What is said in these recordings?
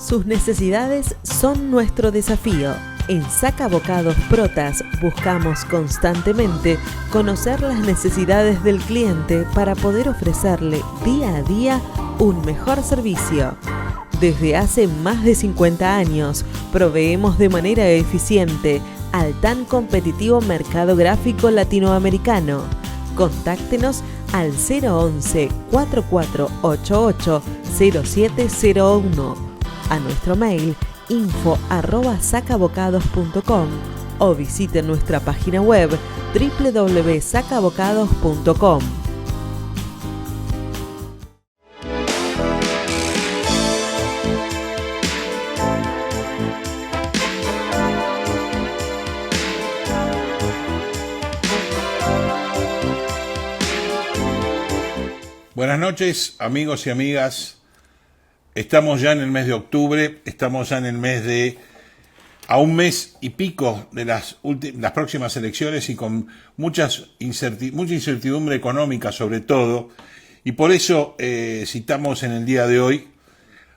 Sus necesidades son nuestro desafío. En Sacabocados Protas buscamos constantemente conocer las necesidades del cliente para poder ofrecerle día a día un mejor servicio. Desde hace más de 50 años proveemos de manera eficiente al tan competitivo mercado gráfico latinoamericano. Contáctenos al 011 4488 0701, a nuestro mail info@sacabocados.com o visite nuestra página web www.sacabocados.com. Buenas noches, amigos y amigas. Estamos ya en el mes de octubre, estamos ya en el mes de a un mes y pico de las próximas elecciones y con mucha incertidumbre económica sobre todo, y por eso citamos en el día de hoy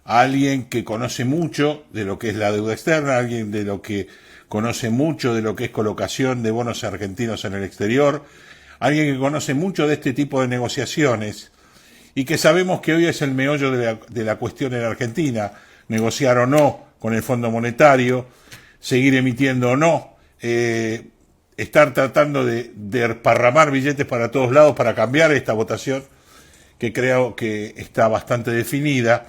a alguien que conoce mucho de lo que es la deuda externa, alguien de lo que conoce mucho de lo que es colocación de bonos argentinos en el exterior, alguien que conoce mucho de este tipo de negociaciones y que sabemos que hoy es el meollo de la cuestión en Argentina: negociar o no con el Fondo Monetario, seguir emitiendo o no, estar tratando de desparramar billetes para todos lados para cambiar esta votación que creo que está bastante definida.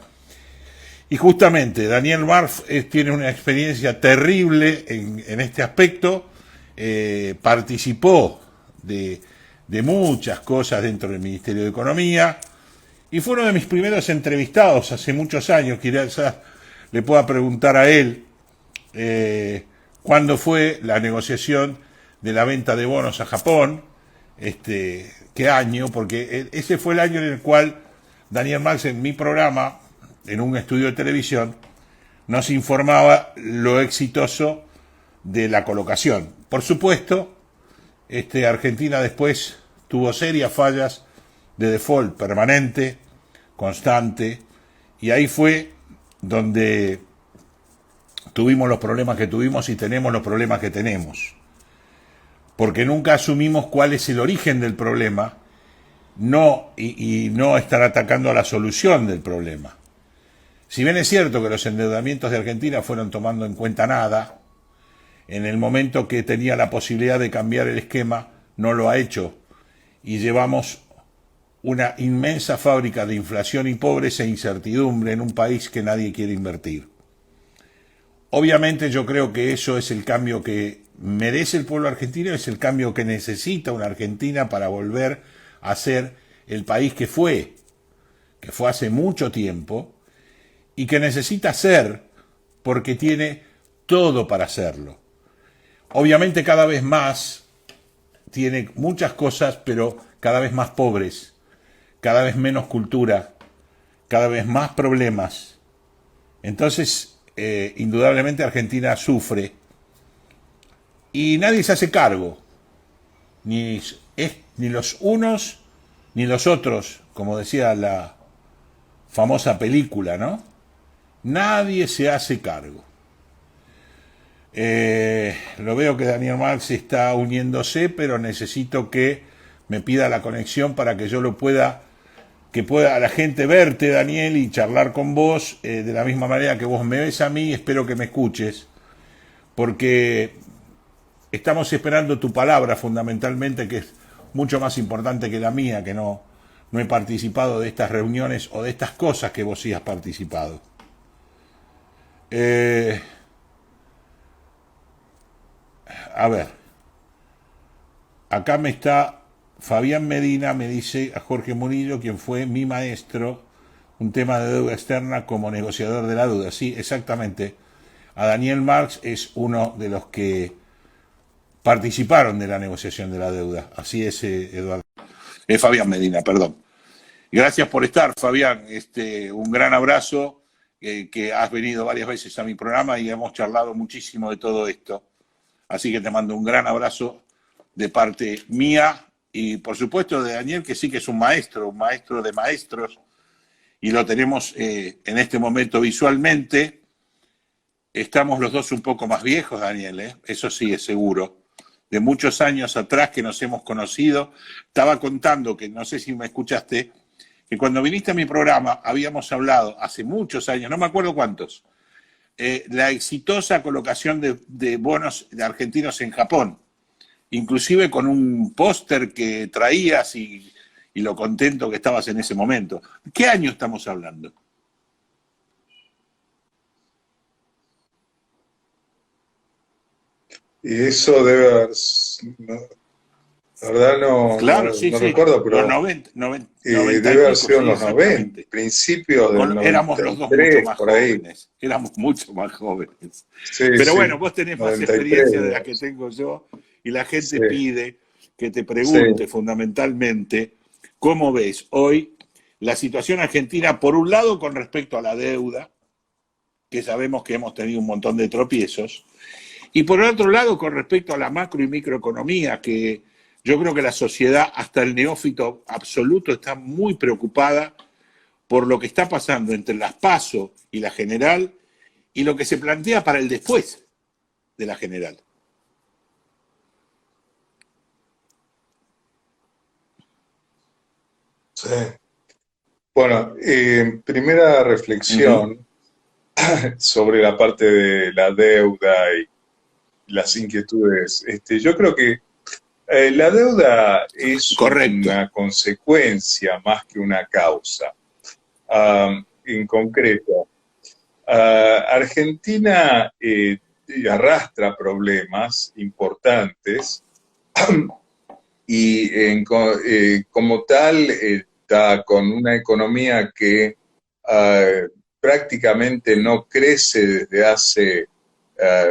Y justamente Daniel Marx tiene una experiencia terrible en este aspecto, participó de muchas cosas dentro del Ministerio de Economía, y fue uno de mis primeros entrevistados hace muchos años. Quizás le pueda preguntar a él cuándo fue la negociación de la venta de bonos a Japón, qué año, porque ese fue el año en el cual Daniel Marx, en mi programa, en un estudio de televisión, nos informaba lo exitoso de la colocación. Por supuesto, Argentina después tuvo serias fallas de default permanente, constante, y ahí fue donde tuvimos los problemas que tuvimos y tenemos los problemas que tenemos, porque nunca asumimos cuál es el origen del problema, y no estar atacando a la solución del problema. Si bien es cierto que los endeudamientos de Argentina fueron tomando en cuenta nada, en el momento que tenía la posibilidad de cambiar el esquema no lo ha hecho, y llevamos una inmensa fábrica de inflación y pobreza e incertidumbre en un país que nadie quiere invertir. Obviamente yo creo que eso es el cambio que merece el pueblo argentino, es el cambio que necesita una Argentina para volver a ser el país que fue hace mucho tiempo, y que necesita ser porque tiene todo para hacerlo. Obviamente cada vez más tiene muchas cosas, pero cada vez más pobres, cada vez menos cultura, cada vez más problemas. Entonces, indudablemente Argentina sufre y nadie se hace cargo, ni los unos ni los otros, como decía la famosa película, ¿no? Nadie se hace cargo. Lo veo que Daniel Marx está uniéndose, pero necesito que me pida la conexión para que yo que pueda la gente verte, Daniel, y charlar con vos de la misma manera que vos me ves a mí. Espero que me escuches, porque estamos esperando tu palabra fundamentalmente, que es mucho más importante que la mía, que no he participado de estas reuniones o de estas cosas que vos sí has participado. A ver, acá Fabián Medina me dice a Jorge Murillo, quien fue mi maestro, un tema de deuda externa como negociador de la deuda. Sí, exactamente. A Daniel Marx es uno de los que participaron de la negociación de la deuda. Así es, Eduardo. Fabián Medina, perdón. Gracias por estar, Fabián. Un gran abrazo, que has venido varias veces a mi programa y hemos charlado muchísimo de todo esto. Así que te mando un gran abrazo de parte mía y, por supuesto, de Daniel, que sí que es un maestro de maestros, y lo tenemos en este momento visualmente. Estamos los dos un poco más viejos, Daniel, ¿eh? Eso sí es seguro. De muchos años atrás que nos hemos conocido, estaba contando, que no sé si me escuchaste, que cuando viniste a mi programa habíamos hablado hace muchos años, no me acuerdo cuántos, la exitosa colocación de bonos de argentinos en Japón, inclusive con un póster que traías y lo contento que estabas en ese momento. ¿Qué año estamos hablando? Y eso debe haber, la verdad Claro, sí, no sí, recuerdo, los pero 90 y debe haber pico, sido en sí, los 90, exactamente. principios del Éramos los dos mucho 93, más por ahí. jóvenes, éramos mucho más jóvenes. Sí, Pero sí, bueno, vos tenés más 93, experiencia de la debe que ser. tengo yo y la gente Sí, pide que te sí. pregunte fundamentalmente cómo ves hoy la situación argentina, por un lado con respecto a la deuda, que sabemos que hemos tenido un montón de tropiezos, y por el otro lado con respecto a la macro y microeconomía, que yo creo que la sociedad, hasta el neófito absoluto, está muy preocupada por lo que está pasando entre las PASO y la general y lo que se plantea para el después de la general. Sí. Bueno, primera Uh -huh. reflexión sobre la parte de la deuda y las inquietudes. Yo creo que la deuda es Correcto. una consecuencia más que una causa. En concreto, Argentina arrastra problemas importantes y como tal está con una economía que prácticamente no crece desde hace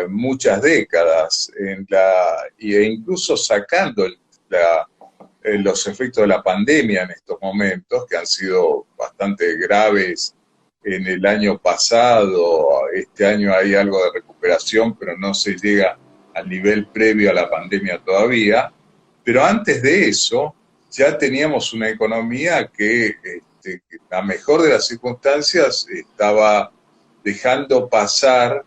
muchas décadas, e incluso sacando los efectos de la pandemia en estos momentos, que han sido bastante graves en el año pasado. Este año hay algo de recuperación, pero no se llega al nivel previo a la pandemia todavía. Pero antes de eso, ya teníamos una economía que, a mejor de las circunstancias, estaba dejando pasar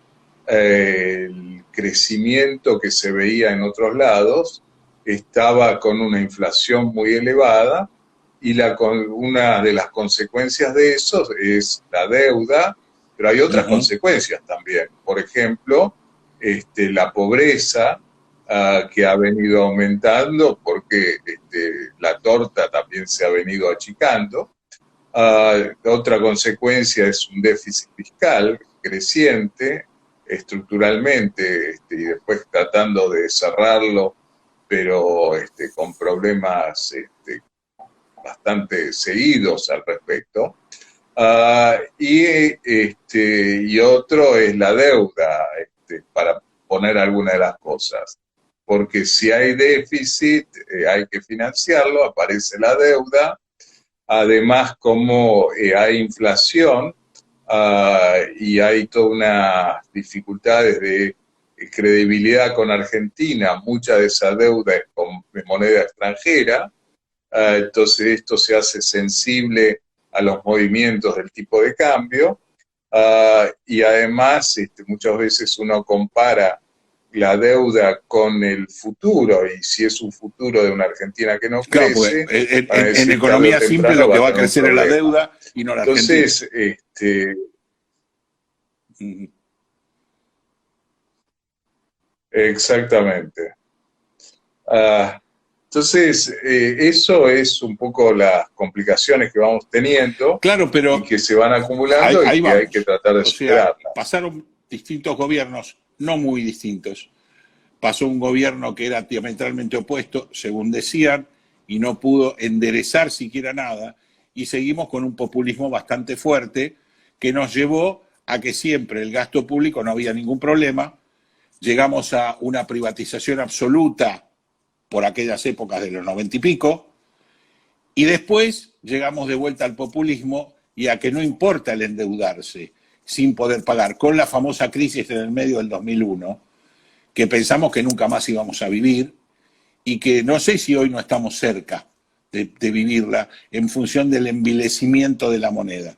el crecimiento que se veía en otros lados, estaba con una inflación muy elevada y una de las consecuencias de eso es la deuda, pero hay Uh otras -huh. consecuencias también. Por ejemplo, la pobreza que ha venido aumentando porque la torta también se ha venido achicando. Otra consecuencia es un déficit fiscal creciente estructuralmente, y después tratando de cerrarlo, pero con problemas bastante seguidos al respecto. Y otro es la deuda, para poner alguna de las cosas. Porque si hay déficit, hay que financiarlo, aparece la deuda. Además, como hay inflación y hay todas unas dificultades de credibilidad con Argentina, mucha de esa deuda es de moneda extranjera, entonces esto se hace sensible a los movimientos del tipo de cambio, y además muchas veces uno compara la deuda con el futuro, y si es un futuro de una Argentina que no Claro, porque crece, van a en decir tarde o economía simple temprano lo va que a va a tener un crecer es la problema. deuda y no la Argentina. Entonces, Uh -huh. exactamente. Entonces, eso es un poco las complicaciones que vamos teniendo Claro, y pero que se van acumulando y ahí que hay que vamos. tratar de O sea, superarlas. pasaron distintos gobiernos, no muy distintos. Pasó un gobierno que era diametralmente opuesto, según decían, y no pudo enderezar siquiera nada, y seguimos con un populismo bastante fuerte que nos llevó a que siempre el gasto público no había ningún problema. Llegamos a una privatización absoluta por aquellas épocas de los 90 y pico, y después llegamos de vuelta al populismo y a que no importa el endeudarse sin poder pagar, con la famosa crisis en el medio del 2001, que pensamos que nunca más íbamos a vivir y que no sé si hoy no estamos cerca de vivirla en función del envilecimiento de la moneda.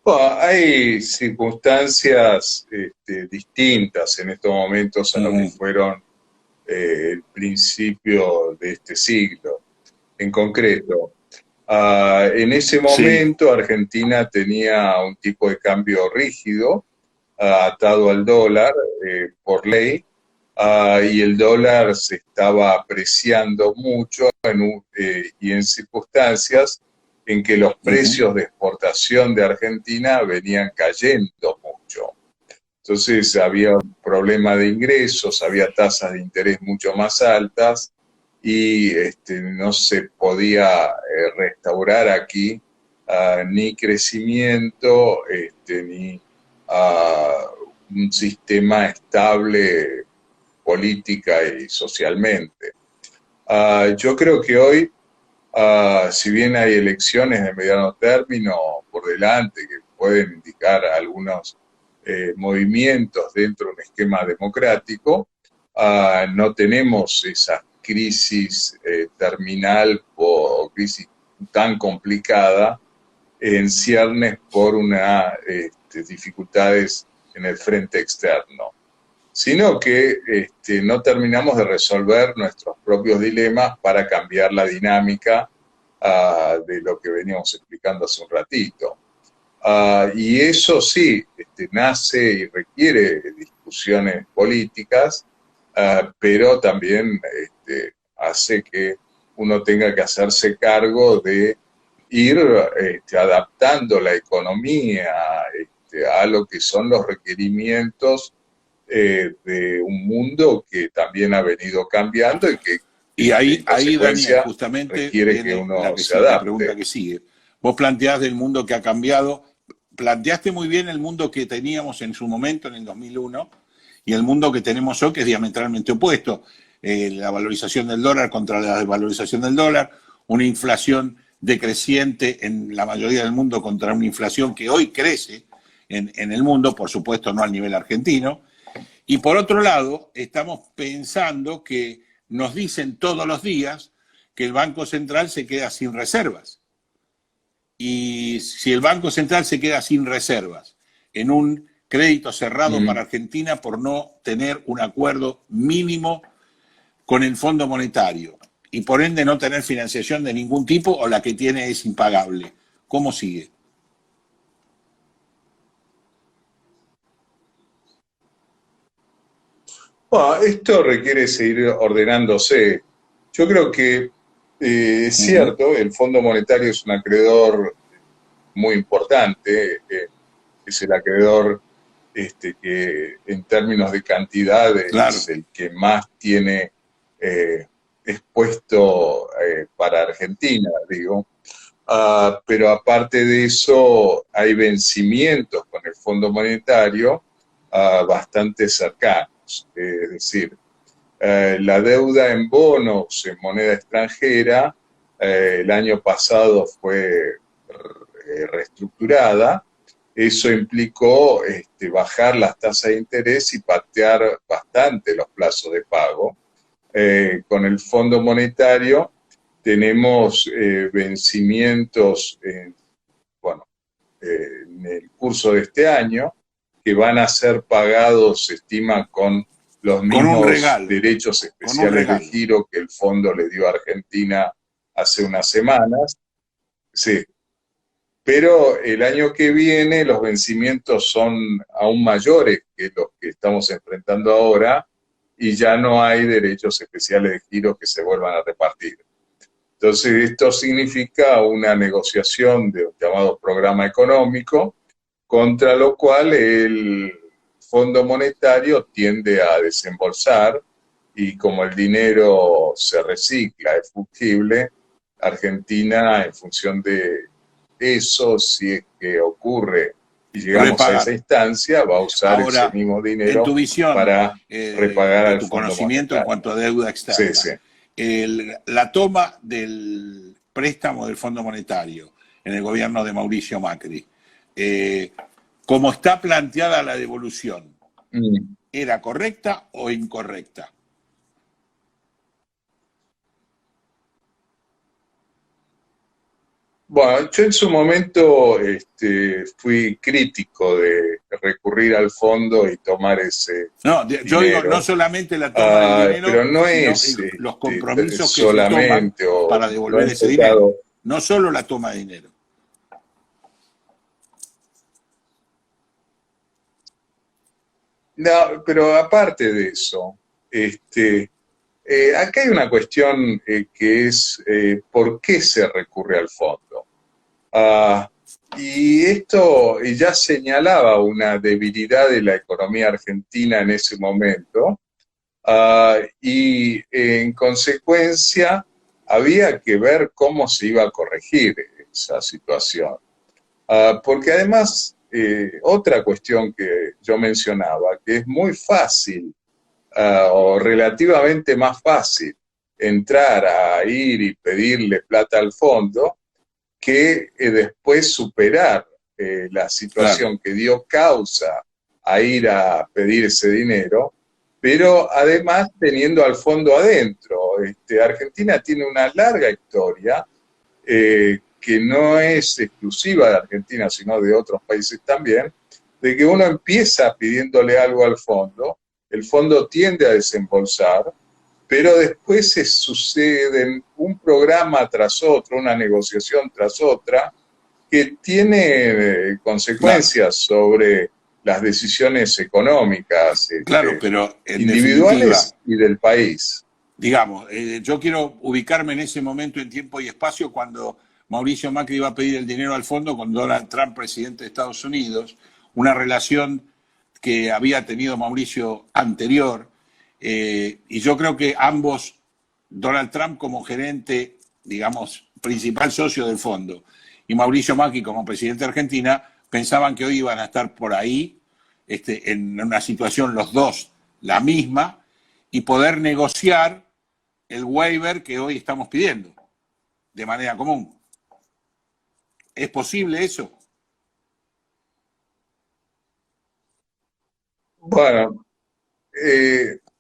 Bueno, hay circunstancias distintas en estos momentos a lo que fueron el principio de este siglo. En concreto, en ese momento Argentina tenía un tipo de cambio rígido, atado al dólar por ley, y el dólar se estaba apreciando mucho y en circunstancias en que los precios de exportación de Argentina venían cayendo mucho. Entonces había un problema de ingresos, había tasas de interés mucho más altas y no se podía restaurar aquí ni crecimiento ni un sistema estable política y socialmente. Yo creo que hoy, si bien hay elecciones de mediano término por delante que pueden indicar algunos movimientos dentro de un esquema democrático, no tenemos esa crisis terminal o crisis tan complicada en ciernes por una dificultades en el frente externo, sino que no terminamos de resolver nuestros propios dilemas para cambiar la dinámica de lo que veníamos explicando hace un ratito. Y eso sí, nace y requiere discusiones políticas, pero también hace que uno tenga que hacerse cargo de ir adaptando la economía a lo que son los requerimientos de un mundo que también ha venido cambiando y que ahí Daniel, justamente requiere que uno se adapte. La pregunta que sigue. Vos planteás del mundo que ha cambiado, planteaste muy bien el mundo que teníamos en su momento, en el 2001, y el mundo que tenemos hoy, que es diametralmente opuesto. La valorización del dólar contra la desvalorización del dólar, una inflación decreciente en la mayoría del mundo contra una inflación que hoy crece en el mundo, por supuesto no al nivel argentino. Y por otro lado, estamos pensando que nos dicen todos los días que el Banco Central se queda sin reservas. Y si el Banco Central se queda sin reservas en un crédito cerrado para Argentina por no tener un acuerdo mínimo con el Fondo Monetario y por ende no tener financiación de ningún tipo o la que tiene es impagable, ¿cómo sigue? Bueno, esto requiere seguir ordenándose. Yo creo que es cierto, el Fondo Monetario es un acreedor muy importante, es el acreedor que en términos de cantidad es el que más tiene expuesto para Argentina, digo. Pero aparte de eso, hay vencimientos con el Fondo Monetario bastante cercanos. Es decir, la deuda en bonos en moneda extranjera el año pasado fue reestructurada. Eso implicó bajar las tasas de interés y patear bastante los plazos de pago. Con el Fondo Monetario tenemos vencimientos en el curso de este año que van a ser pagados, se estima, con los mismos derechos especiales de giro que el fondo le dio a Argentina hace unas semanas. Sí. Pero el año que viene los vencimientos son aún mayores que los que estamos enfrentando ahora y ya no hay derechos especiales de giro que se vuelvan a repartir. Entonces, esto significa una negociación de un llamado programa económico, contra lo cual el Fondo Monetario tiende a desembolsar, y como el dinero se recicla, es fungible, Argentina, en función de eso, si es que ocurre y llegamos a esa instancia, va a usar ese mismo dinero en tu visión, para repagar al tu Fondo conocimiento Monetario. En cuanto a deuda externa. Sí, sí. La toma del préstamo del Fondo Monetario en el gobierno de Mauricio Macri, como está planteada la devolución, ¿era correcta o incorrecta? Bueno, yo en su momento fui crítico de recurrir al fondo y tomar ese No, yo digo, no dinero, solamente la toma del pero dinero, no sino es los compromisos que se toman solamente, o para lo he devolver ese dinero. enfocado. No solo la toma de dinero. No, pero aparte de eso, acá hay una cuestión que es ¿por qué se recurre al fondo? Ah, y esto ya señalaba una debilidad de la economía argentina en ese momento, y en consecuencia había que ver cómo se iba a corregir esa situación. Porque además, otra cuestión que yo mencionaba, que es muy fácil, o relativamente más fácil, entrar a ir y pedirle plata al fondo, que después superar la Claro, situación que dio causa a ir a pedir ese dinero, pero además teniendo al fondo adentro. Argentina tiene una larga historia que no es exclusiva de Argentina, sino de otros países también, de que uno empieza pidiéndole algo al fondo, el fondo tiende a desembolsar, pero después se suceden un programa tras otro, una negociación tras otra, que tiene claro, consecuencias sobre las decisiones económicas claro, pero en definitiva, individuales y del país. digamos, yo quiero ubicarme en ese momento en tiempo y espacio cuando Mauricio Macri iba a pedir el dinero al fondo con Donald Trump, presidente de Estados Unidos, una relación que había tenido Mauricio anterior, y yo creo que ambos, Donald Trump como gerente, digamos, principal socio del fondo, y Mauricio Macri como presidente de Argentina, pensaban que hoy iban a estar por ahí, en una situación los dos la misma, y poder negociar el waiver que hoy estamos pidiendo de manera común. ¿Es posible eso? Bueno,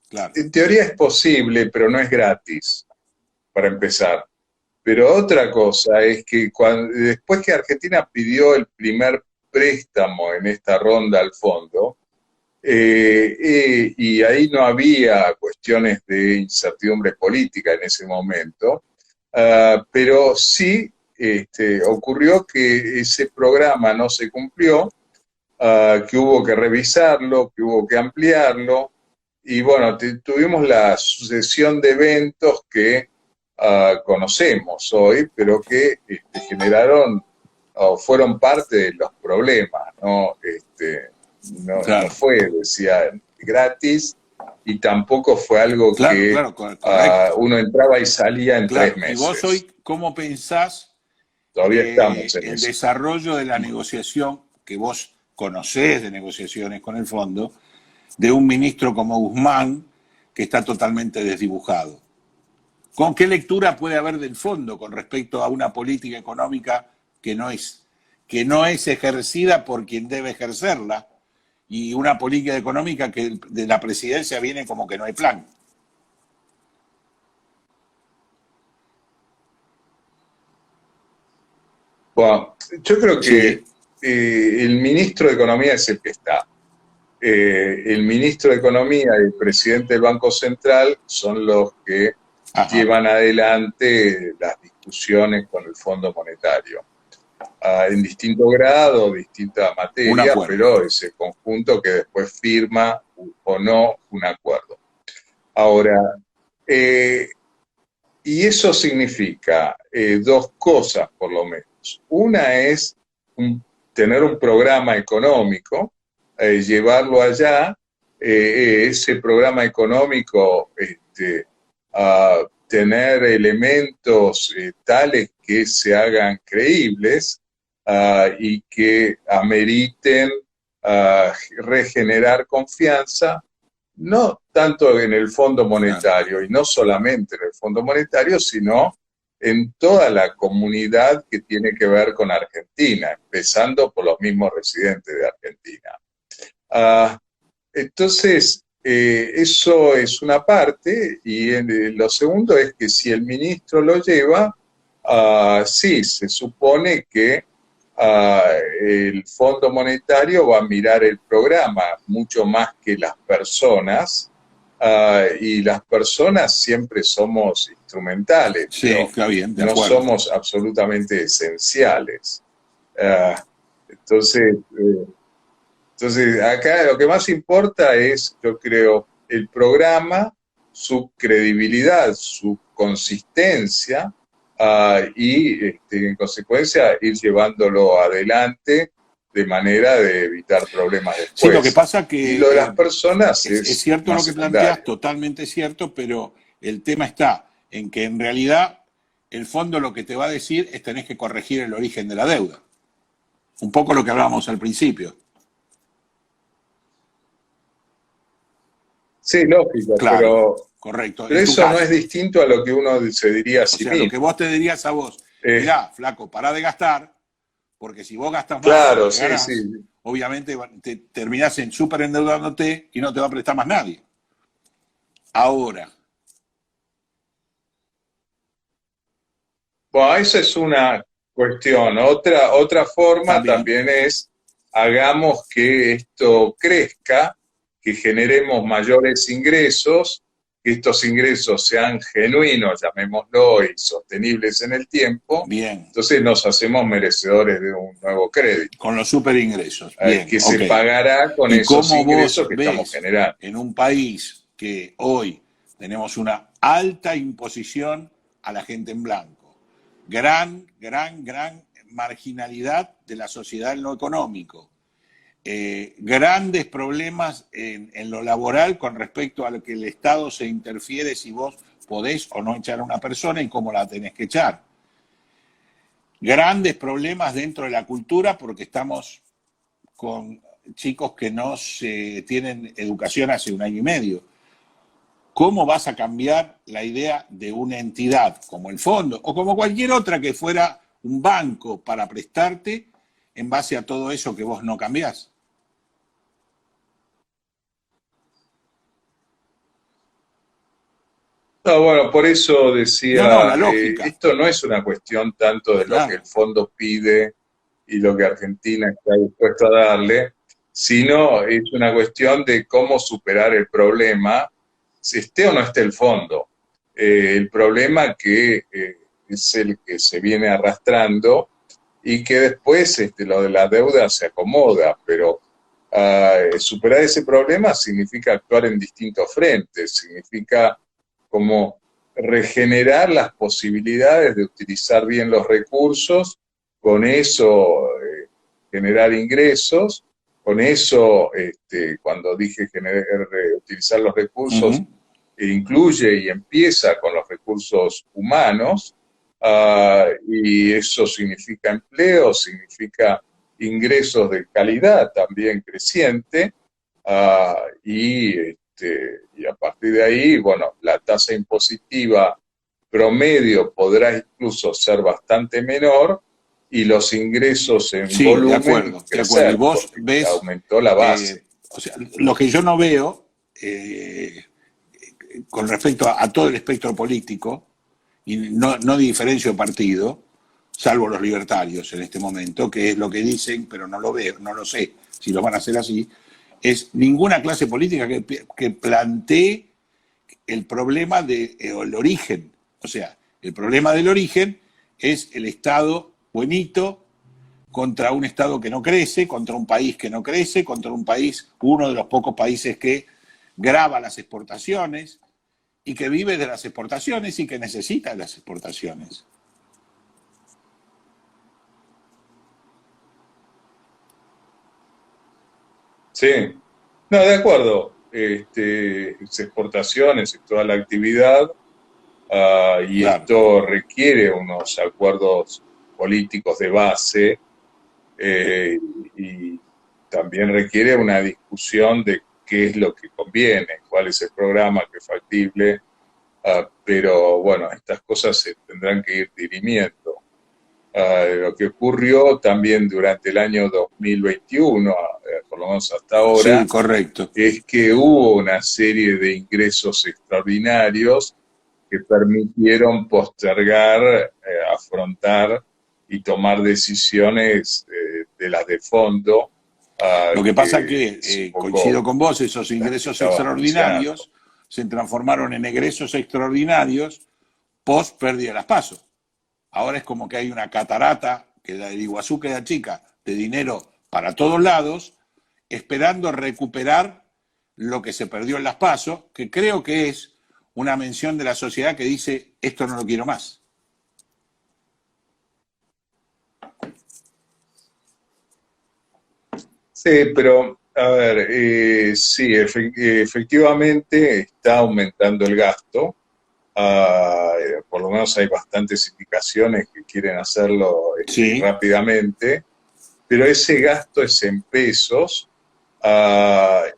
Claro. en teoría es posible, pero no es gratis, para empezar. Pero otra cosa es que después que Argentina pidió el primer préstamo en esta ronda al fondo, y ahí no había cuestiones de incertidumbre política en ese momento, pero sí ocurrió que ese programa no se cumplió, que hubo que revisarlo, que hubo que ampliarlo, y bueno, tuvimos la sucesión de eventos que conocemos hoy, pero que generaron o fueron parte de los problemas, ¿no? No Claro, fue, decía, gratis, y tampoco fue algo claro, que claro, correcto. uno entraba y salía en Claro. tres ¿Y vos meses. hoy cómo pensás Todavía estamos en el eso. desarrollo de la negociación que vos conocés de negociaciones con el fondo de un ministro como Guzmán que está totalmente desdibujado? ¿Con qué lectura puede haber del fondo con respecto a una política económica que no es ejercida por quien debe ejercerla y una política económica que de la presidencia viene como que no hay plan? Bueno, yo creo que Sí, el ministro de Economía es el que está. El ministro de Economía y el presidente del Banco Central son los que ajá, llevan adelante las discusiones con el Fondo Monetario. En distinto grado, distinta un materia, acuerdo. pero es el conjunto que después firma o no un acuerdo. Ahora, eh, y eso significa dos cosas, por lo menos. Una es tener un programa económico, llevarlo allá, ese programa económico, a tener elementos tales que se hagan creíbles, y que ameriten regenerar confianza, no tanto en el Fondo Claro. Monetario, y no solamente en el Fondo Monetario, sino en toda la comunidad que tiene que ver con Argentina, empezando por los mismos residentes de Argentina. Ah, entonces, eso es una parte, y lo segundo es que si el ministro lo lleva, Sí, se supone que el Fondo Monetario va a mirar el programa mucho más que las personas, y las personas siempre somos instrumentales, Sí, pero está bien, de no acuerdo. somos absolutamente esenciales. Ah, entonces, entonces, acá lo que más importa es, yo creo, el programa, su credibilidad, su consistencia, y en consecuencia ir llevándolo adelante de manera de evitar problemas Sí, lo que después. pasa Y lo de que las personas es es cierto lo más que planteas, secundario. totalmente cierto, pero el tema está en que en realidad el fondo lo que te va a decir es tenés que corregir el origen de la deuda. Un poco lo que hablábamos al principio. Sí, lógico, Claro, correcto. pero En tu eso no es caso, distinto a lo que uno se diría a o sí sea, lo que mismo. vos te dirías a vos, Eh, mirá, flaco, pará de gastar, porque si vos gastas más de lo claro, que sí, sí. ganás, obviamente te terminás en súper endeudándote y no te va a prestar más nadie. Ahora, Bueno, esa es una cuestión. Otra forma también, también es hagamos que esto crezca, que generemos mayores ingresos, que estos ingresos sean genuinos, llamémoslo, y sostenibles en el tiempo. bien, Entonces nos hacemos merecedores de un nuevo crédito, con los super ingresos, bien, que ok. se pagará con ¿Y esos cómo vos ingresos que estamos ves generando. en un país que hoy tenemos una alta imposición a la gente en blanco, gran marginalidad de la sociedad en lo económico, grandes problemas en lo laboral con respecto a lo que el Estado se interfiere si vos podés o no echar a una persona y cómo la tenés que echar? Grandes problemas dentro de la cultura porque estamos con chicos que no se tienen educación hace un año y medio. ¿Cómo vas a cambiar la idea de una entidad como el fondo o como cualquier otra que fuera un banco para prestarte en base a todo eso que vos no cambiás? No, bueno, por eso No, decía, la lógica, esto no es una cuestión tanto de lo que el claro. fondo pide y lo que Argentina está dispuesto a darle, sino es una cuestión de cómo superar el problema, si esté o no esté el fondo. El problema que es el que se viene arrastrando y que después lo de la deuda se acomoda, pero superar ese problema significa actuar en distintos frentes, significa como regenerar las posibilidades de utilizar bien los recursos, con eso generar ingresos, con eso, cuando dije utilizar los recursos, Uh-huh. incluye y empieza con los recursos humanos, y eso significa empleo, significa ingresos de calidad también creciente, y a partir de ahí, bueno, la tasa impositiva promedio podrá incluso ser bastante menor y los ingresos en Sí, de volumen acuerdo, de acuerdo. Y crecer, vos porque ves, aumentó la base. o sea, lo que yo no veo con respecto a todo el espectro político, y no diferencio partido, salvo los libertarios en este momento, que es lo que dicen, pero no lo veo, no lo sé si lo van a hacer así, es ninguna clase política que plantee el problema del origen. O sea, el problema del origen es el Estado buenito contra un Estado que no crece, contra un país que no crece, contra un país, uno de los pocos países que grava las exportaciones y que vive de las exportaciones y que necesita de las exportaciones. Sí, no, de acuerdo. Exportaciones y toda la actividad, y Claro. esto requiere unos acuerdos políticos de base, y también requiere una discusión de qué es lo que conviene, cuál es el programa que es factible, pero bueno, estas cosas se tendrán que ir dirimiendo. Lo que ocurrió también durante el año 2021, por lo menos hasta Sí, ahora, correcto. es que hubo una serie de ingresos extraordinarios que permitieron postergar, afrontar tratar y tomar decisiones de las de fondo. Lo que pasa que, coincido con vos, esos ingresos extraordinarios se transformaron en egresos extraordinarios post pérdida de las PASO. Ahora es como que hay una catarata, que la del Iguazú queda chica, de dinero para todos lados, esperando recuperar lo que se perdió en las PASO, que creo que es una mención de la sociedad que dice, esto no lo quiero más. Sí, pero a ver, sí, efectivamente está aumentando el gasto. Por lo menos hay bastantes indicaciones que quieren hacerlo Sí. rápidamente, pero ese gasto es en pesos.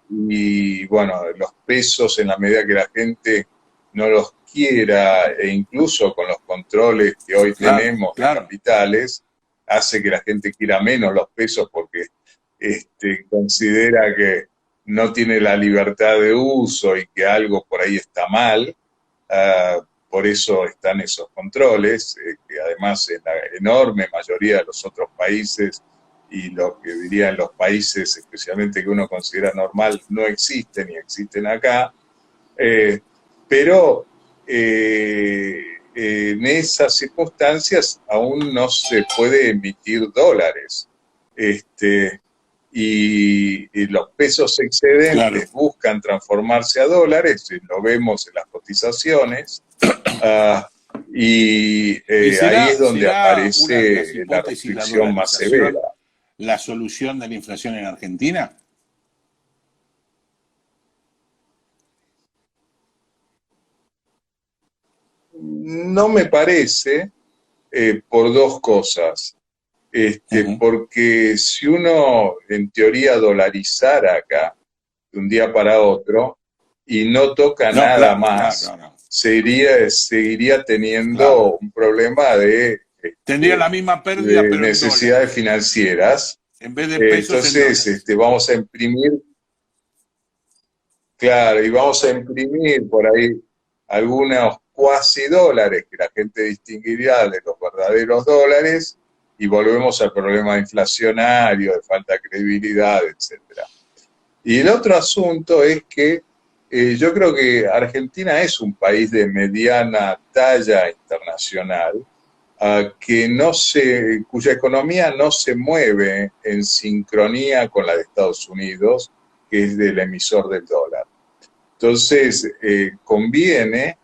Y bueno, los pesos, en la medida que la gente no los quiera, e incluso con los controles que hoy tenemos de capitales, hace que la gente quiera menos los pesos porque considera que no tiene la libertad de uso y que algo por ahí está mal. Por eso están esos controles, que además en la enorme mayoría de los otros países, y lo que dirían los países especialmente que uno considera normal, no existen y existen acá. Pero en esas circunstancias aún no se puede emitir dólares. Y los pesos excedentes buscan transformarse a dólares, lo vemos en las cotizaciones, y ahí es donde aparece la restricción más severa. ¿La solución de la inflación en Argentina? No me parece, por dos cosas. Porque si uno en teoría dolarizara acá de un día para otro y no toca nada más, seguiría teniendo un problema de tendría la misma pérdida, de pero necesidades financieras. En vez de pesos, entonces vamos a imprimir, claro, y vamos a imprimir por ahí algunos cuasi dólares que la gente distinguiría de los verdaderos dólares, y volvemos al problema inflacionario, de falta de credibilidad, etc. Y el otro asunto es que yo creo que Argentina es un país de mediana talla internacional, cuya economía no se mueve en sincronía con la de Estados Unidos, que es del emisor del dólar. Entonces, conviene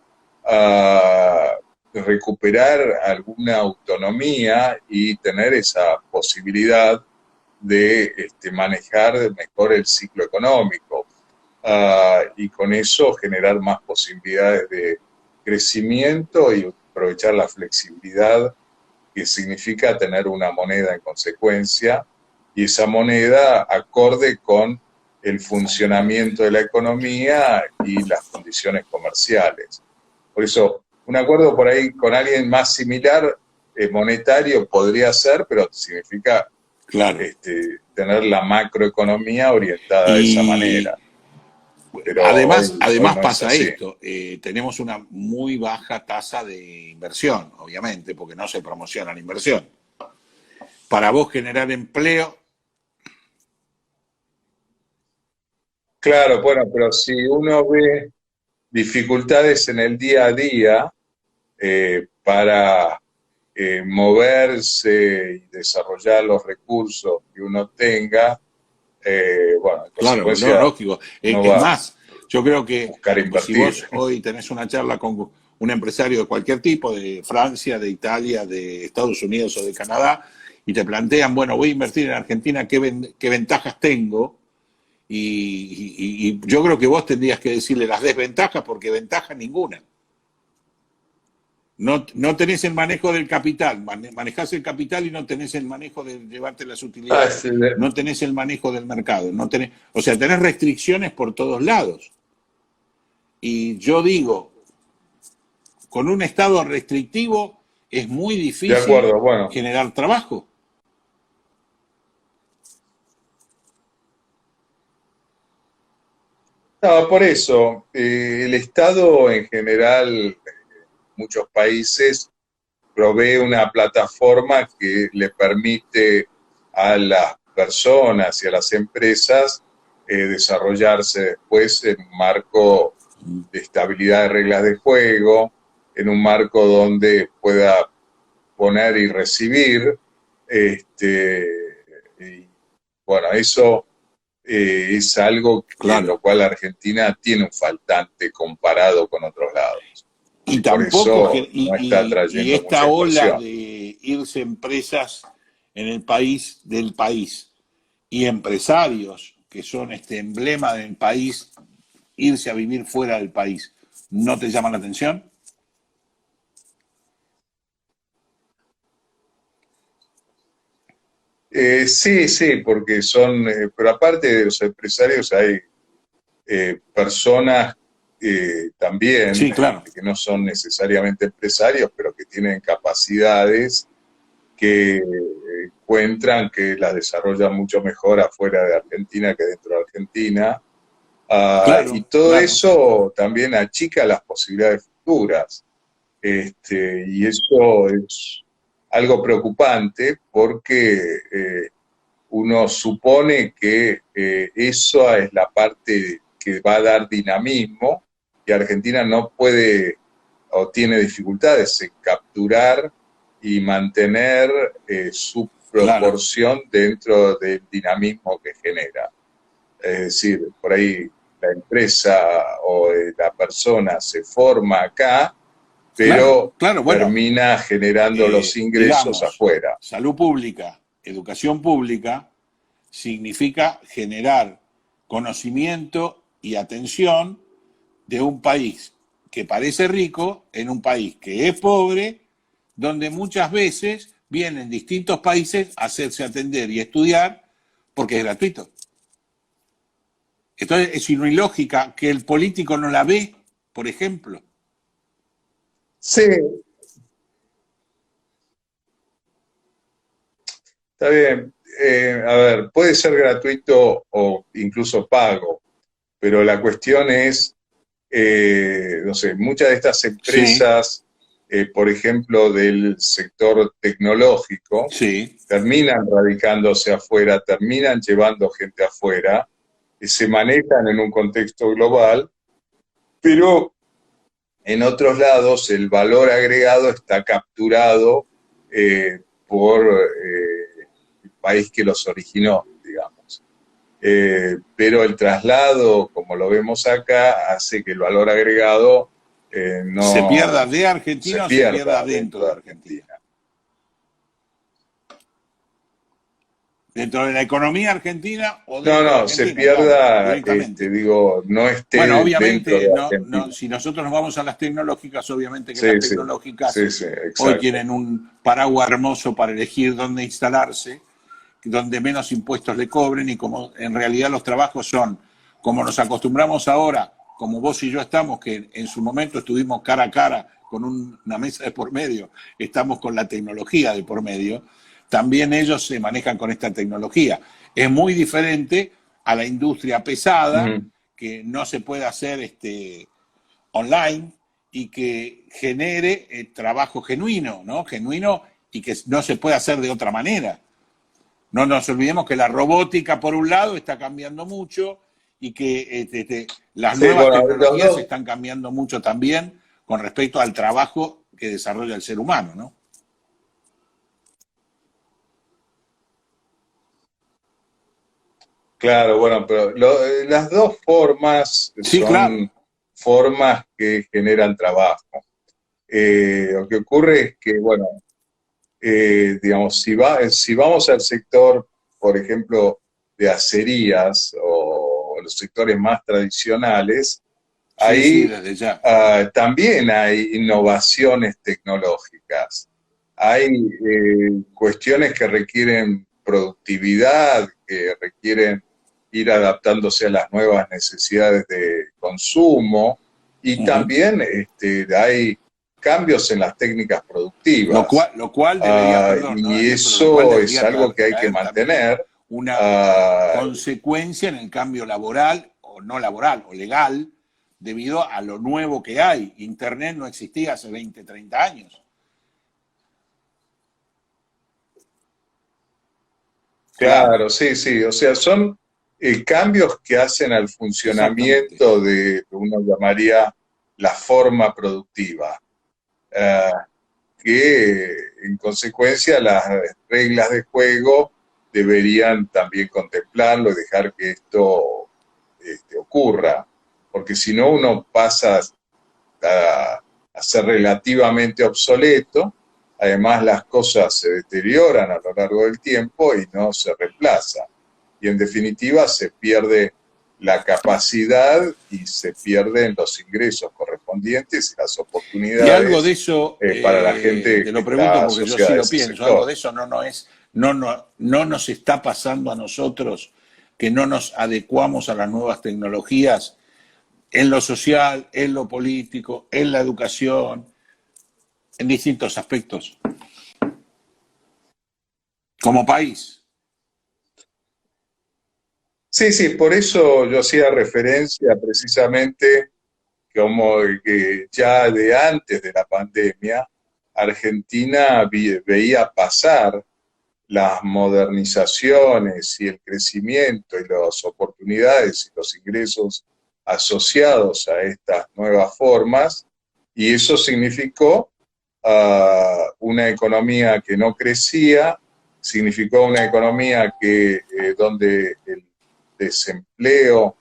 recuperar alguna autonomía y tener esa posibilidad de manejar mejor el ciclo económico, y con eso generar más posibilidades de crecimiento y aprovechar la flexibilidad que significa tener una moneda en consecuencia, y esa moneda acorde con el funcionamiento de la economía y las condiciones comerciales. Por eso, un acuerdo por ahí con alguien más similar, monetario, podría ser, pero significa tener la macroeconomía orientada de esa manera. Pero además no pasa esto, tenemos una muy baja tasa de inversión, obviamente, porque no se promociona la inversión. Para vos generar empleo... Claro, bueno, pero si uno ve dificultades en el día a día para moverse y desarrollar los recursos que uno tenga, bueno, en consecuencia, lógico. Es más, yo creo que si vos hoy tenés una charla con un empresario de cualquier tipo, de Francia, de Italia, de Estados Unidos o de Canadá, y te plantean, bueno, voy a invertir en Argentina, ¿qué ventajas tengo? Y yo creo que vos tendrías que decirle las desventajas, porque ventaja ninguna. No tenés el manejo del capital, manejás el capital y no tenés el manejo de llevarte las utilidades, no tenés el manejo del mercado, o sea, tenés restricciones por todos lados. Y yo digo, con un Estado restrictivo es muy difícil generar trabajo. No, por eso, el Estado en general, muchos países provee una plataforma que le permite a las personas y a las empresas desarrollarse después en un marco de estabilidad de reglas de juego, en un marco donde pueda poner y recibir. Y bueno, eso es algo en lo cual Argentina tiene un faltante comparado con otros lados. Y por tampoco eso no está trayendo y esta mucha ola inversión. de irse empresas en el país del país y empresarios que son este emblema del país, irse a vivir fuera del país, ¿no te llama la atención? Sí, porque son, pero aparte de los empresarios hay personas también Sí, claro. que no son necesariamente empresarios, pero que tienen capacidades que encuentran que las desarrollan mucho mejor afuera de Argentina que dentro de Argentina. Y todo eso también achica las posibilidades futuras. Y eso es algo preocupante porque uno supone que eso es la parte que va a dar dinamismo y Argentina no puede o tiene dificultades en capturar y mantener su proporción dentro del dinamismo que genera. Es decir, por ahí la empresa o la persona se forma acá, pero termina generando los ingresos afuera. Salud pública, educación pública, significa generar conocimiento y atención de un país que parece rico en un país que es pobre, donde muchas veces vienen distintos países a hacerse atender y estudiar porque es gratuito. Entonces es ilógica que el político no la ve, por ejemplo. Sí. Está bien. A ver, puede ser gratuito o incluso pago, pero la cuestión es, no sé, muchas de estas empresas, por ejemplo, del sector tecnológico, terminan radicándose afuera, terminan llevando gente afuera, se manejan en un contexto global, pero en otros lados el valor agregado está capturado por el país que los originó, digamos. Pero el traslado, como lo vemos acá, hace que el valor agregado no se pierda de Argentina o se pierda dentro de Argentina. ¿Dentro de la economía argentina o dentro de Argentina? Se pierda, claro, no esté bueno, obviamente, dentro de Argentina. si nosotros nos vamos a las tecnológicas, obviamente que las tecnológicas hoy tienen un paraguas hermoso para elegir dónde instalarse, donde menos impuestos le cobren y como en realidad los trabajos son, como nos acostumbramos ahora, como vos y yo estamos, que en su momento estuvimos cara a cara con una mesa de por medio, estamos con la tecnología de por medio, también ellos se manejan con esta tecnología. Es muy diferente a la industria pesada, que no se puede hacer online y que genere trabajo genuino, ¿no? Genuino y que no se puede hacer de otra manera. No nos olvidemos que la robótica, por un lado, está cambiando mucho y que las nuevas tecnologías están cambiando mucho también con respecto al trabajo que desarrolla el ser humano, ¿no? Claro, bueno, pero las dos formas son formas que generan trabajo. Lo que ocurre es que, bueno, digamos, si vamos al sector, por ejemplo, de acerías o los sectores más tradicionales, ahí también hay innovaciones tecnológicas. Hay cuestiones que requieren productividad, que requieren ir adaptándose a las nuevas necesidades de consumo y también hay cambios en las técnicas productivas. Lo cual debería, eso es algo que hay que mantener. Una consecuencia en el cambio laboral, o no laboral, o legal, debido a lo nuevo que hay. Internet no existía hace 20, 30 años. Claro, sí, sí. O sea, son cambios que hacen al Exactamente. funcionamiento de, uno llamaría la forma productiva, eh, que en consecuencia las reglas de juego deberían también contemplarlo y dejar que esto ocurra, porque si no uno pasa a ser relativamente obsoleto. Además, las cosas se deterioran a lo largo del tiempo y no se reemplazan. Y en definitiva se pierde la capacidad y se pierden los ingresos correspondientes y las Y algo de oportunidades eso, para la gente te que lo pregunto está porque yo sí asociada a lo ese pienso, algo sector. de eso no nos está pasando a nosotros, que no nos adecuamos a las nuevas tecnologías en lo social, en lo político, en la educación, en distintos aspectos, como país. Sí, sí, por eso yo hacía referencia precisamente como que ya de antes de la pandemia, Argentina veía pasar las modernizaciones y el crecimiento y las oportunidades y los ingresos asociados a estas nuevas formas, y eso significó una economía que no crecía, significó una economía que donde el desempleo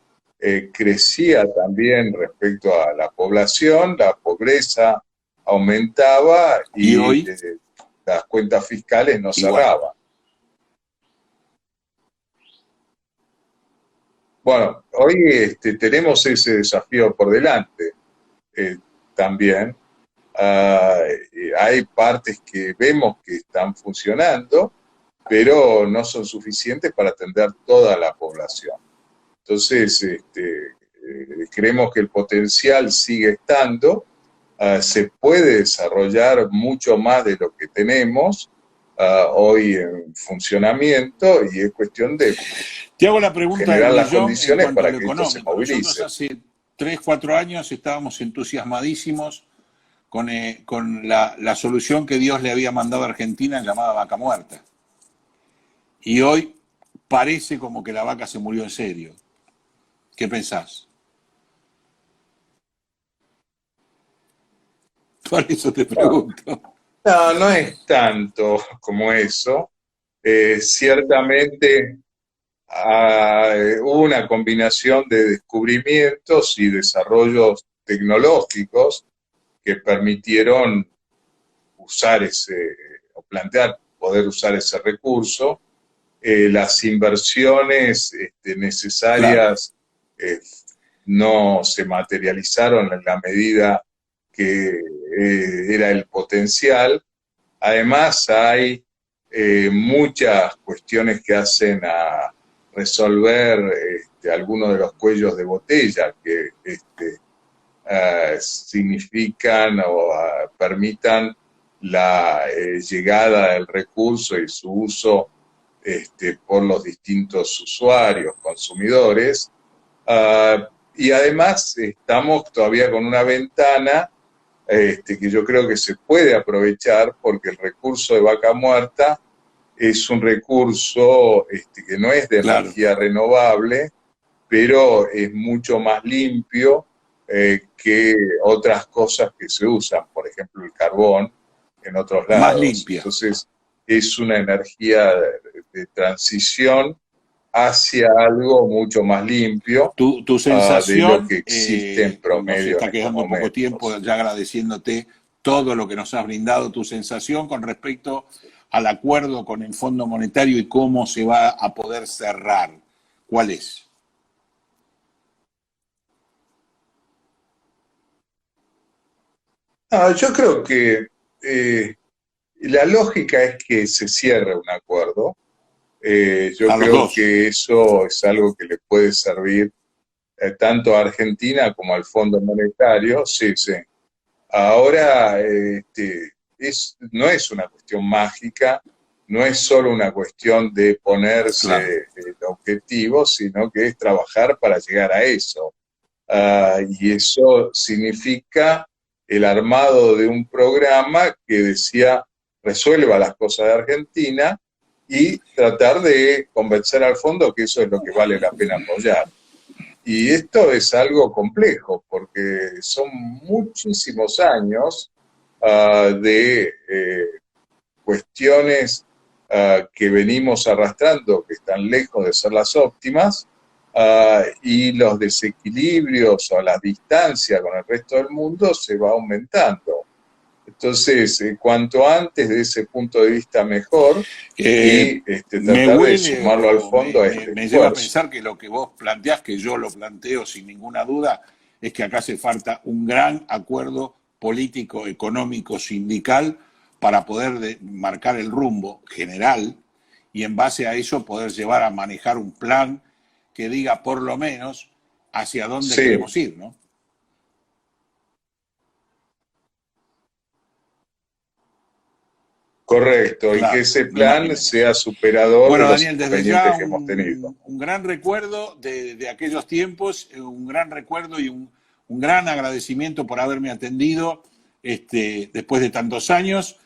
crecía también respecto a la población, la pobreza aumentaba Y y hoy, las cuentas fiscales no igual. cerraban. Bueno, hoy tenemos ese desafío por delante eh, también. Hay partes que vemos que están funcionando, pero no son suficientes para atender toda la población. Entonces, creemos que el potencial sigue estando, se puede desarrollar mucho más de lo que tenemos hoy en funcionamiento y es cuestión de Te hago la pregunta del generar las millón en condiciones cuanto a para lo que esto se económico. Nosotros movilice. hace 3, 4 años estábamos entusiasmadísimos con la solución que Dios le había mandado a Argentina llamada vaca muerta. Y hoy parece como que la vaca se murió en serio. ¿Qué pensás? Por eso te Bueno, pregunto. no, no es tanto como eso. Ciertamente hubo una combinación de descubrimientos y desarrollos tecnológicos que permitieron usar o plantear poder usar ese recurso. Las inversiones Claro. necesarias eh, no se materializaron en la medida que era el potencial. Además, hay muchas cuestiones que hacen a resolver algunos de los cuellos de botella que significan o permitan la llegada del recurso y su uso por los distintos usuarios, consumidores. Y además estamos todavía con una ventana que yo creo que se puede aprovechar porque el recurso de vaca muerta es un recurso que no es de Claro. energía renovable, pero es mucho más limpio que otras cosas que se usan, por ejemplo el carbón en otros Más lados. limpia. Entonces es una energía de transición hacia algo mucho más limpio Tu de lo sensación, que existe en nos promedio en está estos quedando poco tiempo, momentos. ya agradeciéndote todo lo que nos has brindado, tu sensación con respecto al acuerdo con el Fondo Monetario y cómo se va a poder cerrar. ¿Cuál es? Yo creo que la lógica es que se cierre un acuerdo. Yo A los creo dos. que eso es algo que le puede servir tanto a Argentina como al Fondo Monetario. Sí, sí. Ahora, no es una cuestión mágica, no es solo una cuestión de Claro. ponerse el objetivo, sino que es trabajar para llegar a eso. Y eso significa el armado de un programa que decía resuelva las cosas de Argentina, y tratar de convencer al fondo que eso es lo que vale la pena apoyar. Y esto es algo complejo, porque son muchísimos años de cuestiones que venimos arrastrando, que están lejos de ser las óptimas, y los desequilibrios o la distancia con el resto del mundo se va aumentando. Entonces, cuanto antes de ese punto de vista mejor, y tratar de sumarlo al fondo a este me lleva a pensar que lo que vos planteás, que yo lo planteo sin ninguna duda, es que acá hace falta un gran acuerdo político, económico, sindical, para poder marcar el rumbo general y en base a eso poder llevar a manejar un plan que diga por lo menos hacia dónde queremos ir, ¿no? Correcto, claro, y que ese plan sea superador de los Daniel, desde ya que hemos tenido. Un gran recuerdo de aquellos tiempos, un gran recuerdo y un gran agradecimiento por haberme atendido después de tantos años.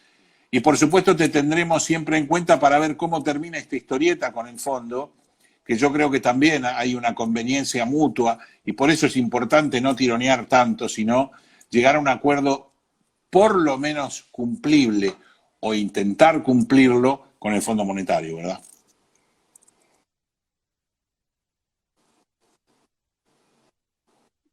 Y por supuesto te tendremos siempre en cuenta para ver cómo termina esta historieta con el fondo, que yo creo que también hay una conveniencia mutua y por eso es importante no tironear tanto, sino llegar a un acuerdo por lo menos cumplible o intentar cumplirlo con el Fondo Monetario, ¿verdad?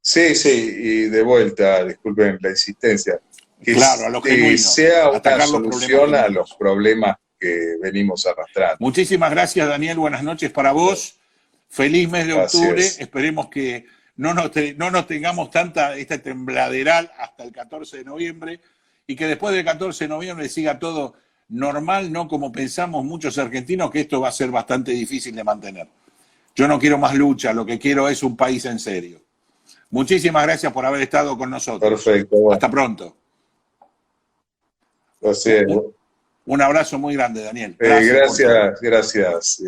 Sí, y de vuelta, disculpen la insistencia, que claro, a lo genuino, sea una solución a los problemas que venimos arrastrando. Muchísimas gracias, Daniel, buenas noches para vos, feliz mes de octubre, esperemos que no nos tengamos esta tembladeral hasta el 14 de noviembre y que después del 14 de noviembre siga todo normal, no como pensamos muchos argentinos, que esto va a ser bastante difícil de mantener. Yo no quiero más lucha, lo que quiero es un país en serio. Muchísimas gracias por haber estado con nosotros. Perfecto. Bueno. Hasta pronto. Un abrazo muy grande, Daniel. Gracias.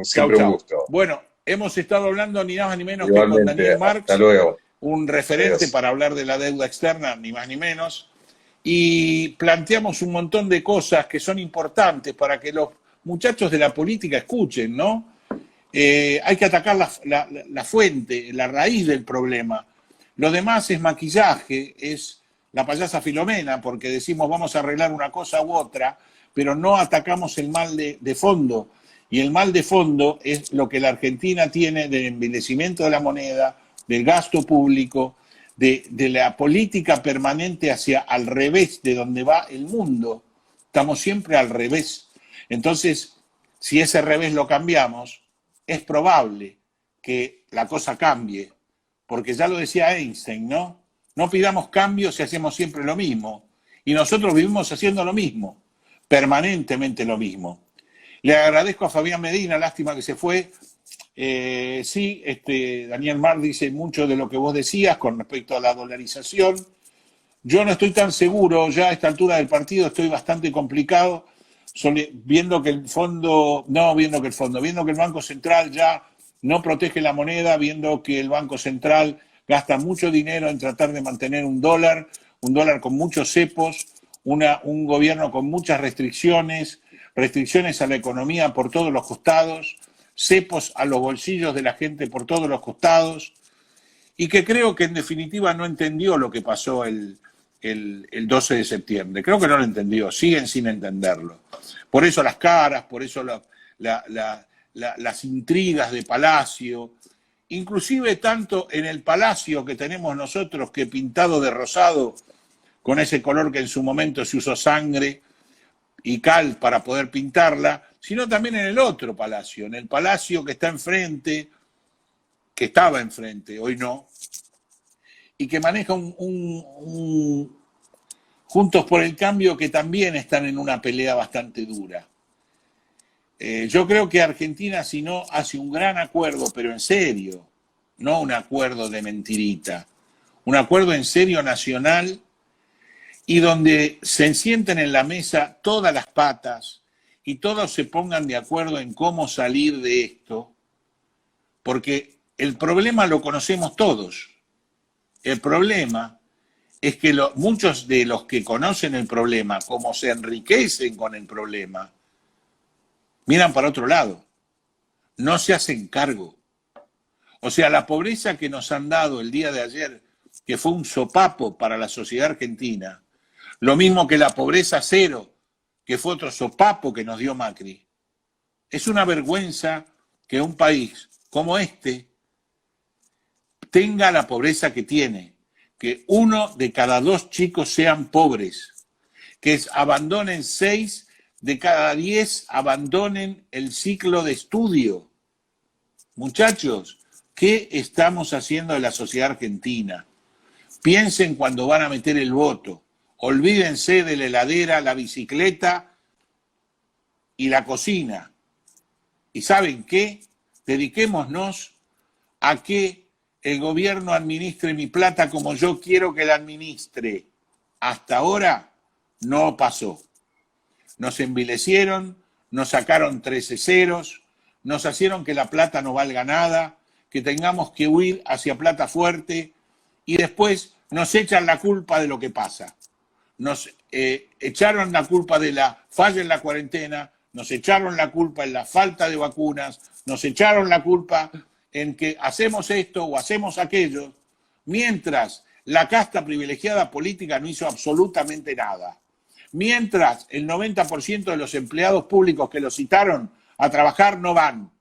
Siempre un gusto. Bueno, hemos estado hablando ni más ni menos que con Daniel Marx. Hasta luego. Un referente para hablar de la deuda externa, ni más ni menos. Y planteamos un montón de cosas que son importantes para que los muchachos de la política escuchen, ¿no? Hay que atacar la fuente, la raíz del problema. Lo demás es maquillaje, es la payasa Filomena, porque decimos vamos a arreglar una cosa u otra, pero no atacamos el mal de fondo. Y el mal de fondo es lo que la Argentina tiene del envilecimiento de la moneda, del gasto público, de la política permanente hacia al revés de donde va el mundo. Estamos siempre al revés. Entonces, si ese revés lo cambiamos, es probable que la cosa cambie, porque ya lo decía Einstein, ¿no? No pidamos cambios si hacemos siempre lo mismo. Y nosotros vivimos haciendo lo mismo, permanentemente lo mismo. Le agradezco a Fabián Medina, lástima que se fue. Sí, Daniel Marx dice mucho de lo que vos decías con respecto a la dolarización. Yo no estoy tan seguro, ya a esta altura del partido estoy bastante complicado, viendo que el Banco Central ya no protege la moneda, viendo que el Banco Central gasta mucho dinero en tratar de mantener un dólar con muchos cepos, un gobierno con muchas restricciones a la economía por todos los costados, cepos a los bolsillos de la gente por todos los costados, y que creo que en definitiva no entendió lo que pasó el 12 de septiembre. Creo que no lo entendió, siguen sin entenderlo. Por eso las caras, por eso las intrigas de Palacio, inclusive tanto en el Palacio que tenemos nosotros, que pintado de rosado, con ese color que en su momento se usó sangre y cal para poder pintarla, sino también en el otro palacio, en el palacio que está enfrente, que estaba enfrente, hoy no, y que maneja un Juntos por el Cambio, que también están en una pelea bastante dura. Yo creo que Argentina, si no hace un gran acuerdo, pero en serio, no un acuerdo de mentirita, un acuerdo en serio nacional, y donde se sienten en la mesa todas las patas y todos se pongan de acuerdo en cómo salir de esto, porque el problema lo conocemos todos. El problema es que muchos de los que conocen el problema, como se enriquecen con el problema, miran para otro lado, no se hacen cargo. O sea, la pobreza que nos han dado el día de ayer, que fue un sopapo para la sociedad argentina, lo mismo que la pobreza cero, que fue otro sopapo que nos dio Macri. Es una vergüenza que un país como este tenga la pobreza que tiene, que 1 de cada 2 chicos sean pobres, que abandonen 6 de cada 10 abandonen el ciclo de estudio. Muchachos, ¿qué estamos haciendo de la sociedad argentina? Piensen cuando van a meter el voto. Olvídense de la heladera, la bicicleta y la cocina. ¿Y saben qué? Dediquémonos a que el gobierno administre mi plata como yo quiero que la administre. Hasta ahora no pasó. Nos envilecieron, nos sacaron 13 ceros, nos hicieron que la plata no valga nada, que tengamos que huir hacia plata fuerte y después nos echan la culpa de lo que pasa. Nos echaron la culpa de la falla en la cuarentena, nos echaron la culpa en la falta de vacunas, nos echaron la culpa en que hacemos esto o hacemos aquello, mientras la casta privilegiada política no hizo absolutamente nada. Mientras el 90% de los empleados públicos que los citaron a trabajar no van.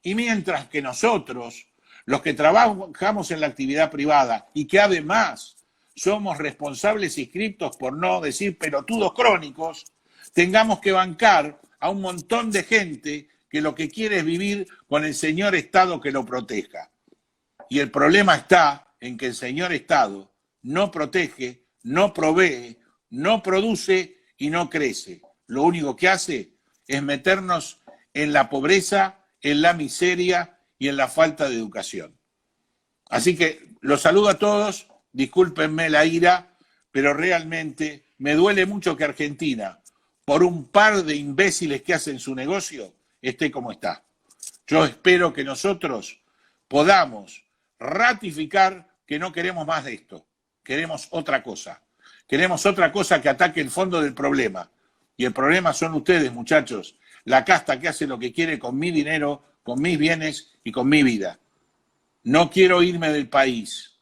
Y mientras que nosotros, los que trabajamos en la actividad privada y que además somos responsables inscriptos, por no decir pelotudos crónicos, tengamos que bancar a un montón de gente que lo que quiere es vivir con el señor Estado que lo proteja. Y el problema está en que el señor Estado no protege, no provee, no produce y no crece. Lo único que hace es meternos en la pobreza, en la miseria y en la falta de educación. Así que los saludo a todos, discúlpenme la ira, pero realmente me duele mucho que Argentina, por un par de imbéciles que hacen su negocio, esté como está. Yo espero que nosotros podamos ratificar que no queremos más de esto, queremos otra cosa. Queremos otra cosa que ataque el fondo del problema. Y el problema son ustedes, muchachos, la casta que hace lo que quiere con mi dinero, con mis bienes y con mi vida. No quiero irme del país,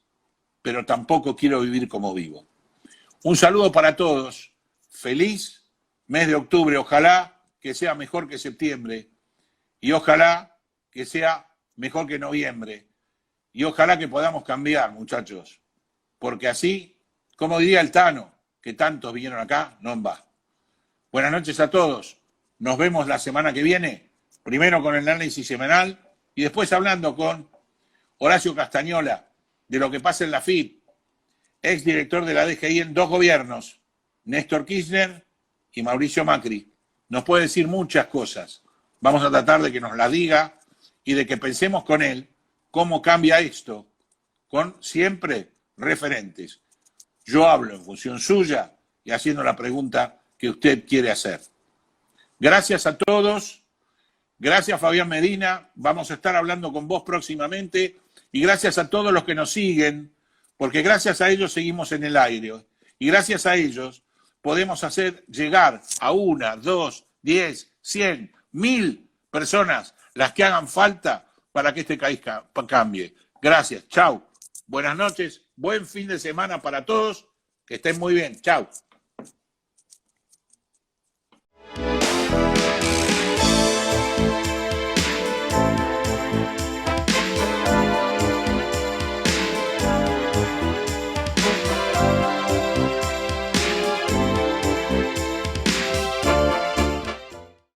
pero tampoco quiero vivir como vivo. Un saludo para todos. Feliz mes de octubre. Ojalá que sea mejor que septiembre. Y ojalá que sea mejor que noviembre. Y ojalá que podamos cambiar, muchachos. Porque así, como diría el Tano, que tantos vinieron acá, no va. Buenas noches a todos. Nos vemos la semana que viene, primero con el análisis semanal y después hablando con Horacio Castañola de lo que pasa en la FIP, exdirector de la DGI en 2 gobiernos, Néstor Kirchner y Mauricio Macri. Nos puede decir muchas cosas. Vamos a tratar de que nos las diga y de que pensemos con él cómo cambia esto, con siempre referentes. Yo hablo en función suya y haciendo la pregunta que usted quiere hacer. Gracias a todos. Gracias, Fabián Medina. Vamos a estar hablando con vos próximamente. Y gracias a todos los que nos siguen, porque gracias a ellos seguimos en el aire. Y gracias a ellos podemos hacer llegar a 1, 2, 10, 100, 1000 personas las que hagan falta para que este país cambie. Gracias. Chau. Buenas noches. Buen fin de semana para todos. Que estén muy bien. Chau.